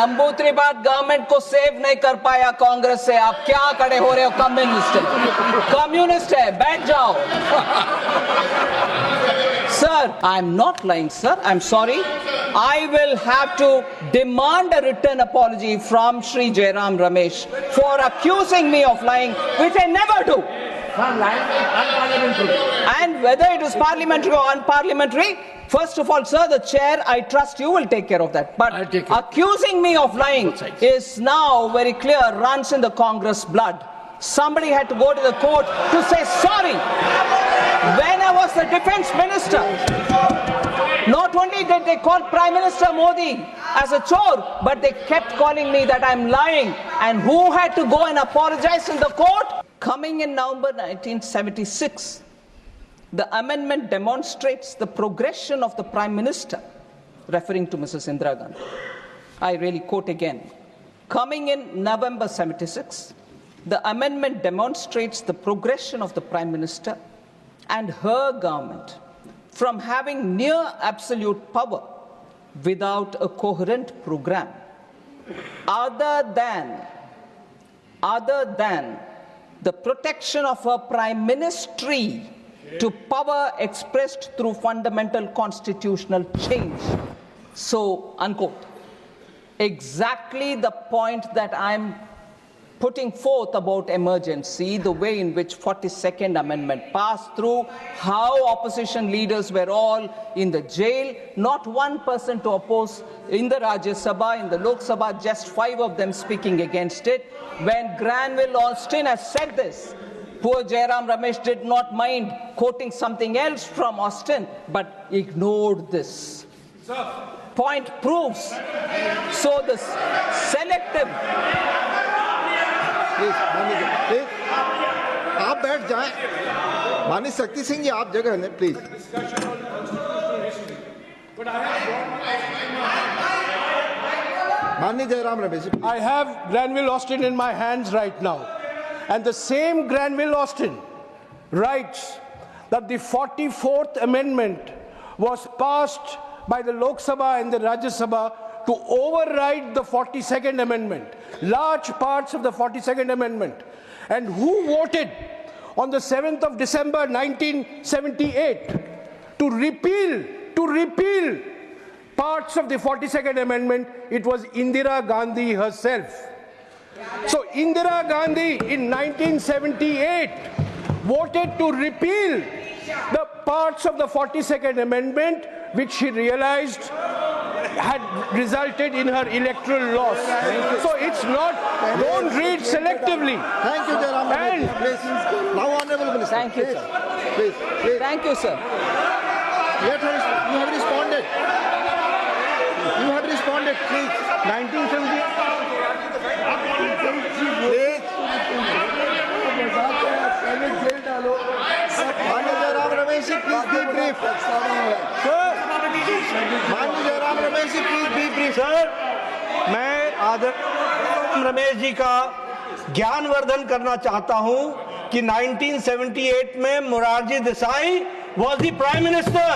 नंबूत्री बात गवर्नमेंट को सेव नहीं कर पाया कांग्रेस से, आप क्या खड़े हो रहे हो? कम्युनिस्ट है, बैठ जाओ। Sir, I'm not lying, sir. I'm sorry. I will have to demand a written apology from Shri Jairam Ramesh for accusing me of lying, which I never do. And whether it is parliamentary or unparliamentary, first of all, sir, the chair, I trust you will take care of that. But accusing me of lying is now very clear, runs in the Congress blood. Somebody had to go to the court to say sorry. When I was the defense minister, not only did they call Prime Minister Modi as a chore, but they kept calling me that I'm lying. And who had to go and apologize in the court? Coming in November 1976, the amendment demonstrates the progression of the Prime Minister, referring to Mrs. Indira Gandhi. I really quote again. Coming in November 76, the amendment demonstrates the progression of the Prime Minister and her government from having near absolute power without a coherent program other than the protection of her prime ministry to power expressed through fundamental constitutional change. So, unquote. Exactly the point that I'm putting forth about emergency, the way in which 42nd Amendment passed through, how opposition leaders were all in the jail, not one person to oppose in the Rajya Sabha, in the Lok Sabha, just 5 of them speaking against it. When Granville Austin has said this, poor Jairam Ramesh did not mind quoting something else from Austin, but ignored this. Point proves. So the selective... please आप बैठ जाएं। माननीय शक्ति सिंह जी, आप जगह लें please. माननीय Jairam Ramesh ji, I have Granville Austin in my hands right now, and the same Granville Austin writes that the 44th Amendment was passed by the Lok Sabha and the Rajya Sabha to override the 42nd Amendment, large parts of the 42nd Amendment. And who voted on the 7th of December 1978 to repeal parts of the 42nd Amendment? It was Indira Gandhi herself. So Indira Gandhi in 1978 voted to repeal the parts of the 42nd Amendment which she realized had resulted in her electoral loss. So it's not, don't read selectively. Thank you, Jairam Ramesh. Please, now Honorable Minister. Thank you, sir. Please. Thank you, sir. You have responded. You have responded, please. 1970. Please. Honorable Jairam Ramesh, please be brief. Sir, मैं आदरणीय रमेश जी का ज्ञानवर्धन करना चाहता हूं कि 1978 में Morarji Desai was the prime minister.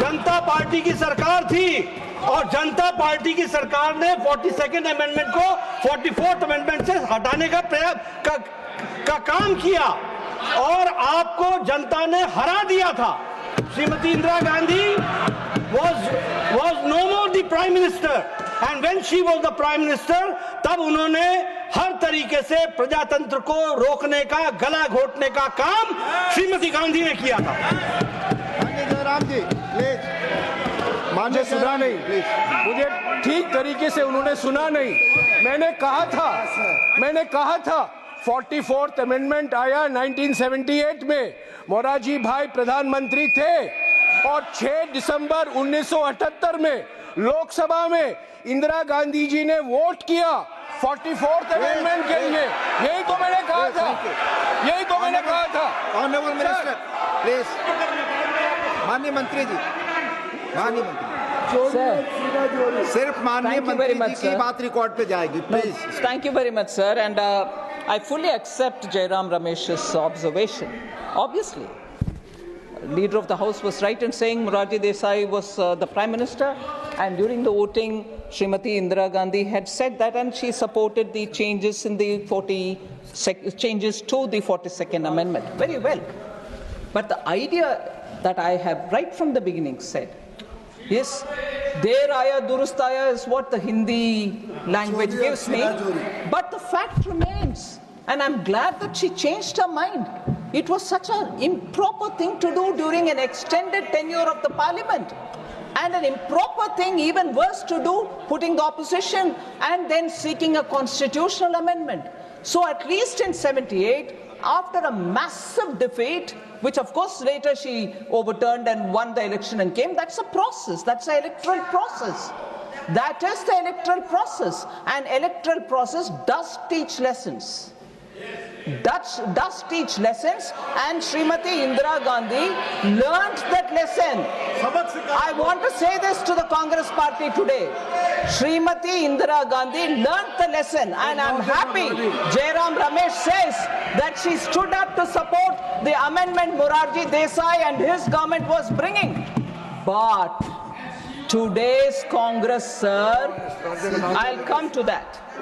Janata party की सरकार थी और जनता पार्टी की सरकार ने 42nd अमेंडमेंट को 44th अमेंडमेंट से हटाने का काम किया और आपको जनता ने हरा दिया था। Shrimati Indira Gandhi was no more the prime minister, and when she was the prime minister, तब उन्होंने हर तरीके से प्रजातंत्र को रोकने का, गला घोटने का काम श्रीमती गांधी ने किया था। माननीय जयराम जी, प्लीज। मुझे सुना नहीं, मुझे ठीक तरीके से उन्होंने सुना नहीं। मैंने कहा था 44th अमेंडमेंट आया 1978 में, मोरारजी भाई प्रधानमंत्री थे और 6 दिसंबर 1978 में लोकसभा में इंदिरा गांधी जी ने वोट किया 44th अमेंडमेंट के लिए। यही तो मैंने कहा था। Honourable minister, please. माननीय मंत्री जी, सिर्फ माननीय मंत्री जी की बात रिकॉर्ड पे जाएगी, please. Thank you very much, sir, and I fully accept Jairam Ramesh's observation. Obviously, Leader of the House was right in saying Morarji Desai was the Prime Minister, and during the voting, Srimati Indira Gandhi had said that, and she supported the changes in the changes to the 42nd Amendment. Very well. But the idea that I have right from the beginning said is, Der Aya Durustaya is what the Hindi language gives me, but the fact remains, and I'm glad that she changed her mind. It was such an improper thing to do during an extended tenure of the parliament, and an improper thing, even worse, to do, putting the opposition and then seeking a constitutional amendment. So at least in 78, after a massive defeat, which of course later she overturned and won the election and came, that's a process, that's an electoral process. That is the electoral process, and electoral process does teach lessons. Does teach lessons, and Srimati Indira Gandhi learnt that lesson. I want to say this to the Congress party today. Srimati Indira Gandhi learnt the lesson, and I'm happy Jairam Ramesh says that she stood up to support the amendment Morarji Desai and his government was bringing. But today's Congress, sir, I'll come to that.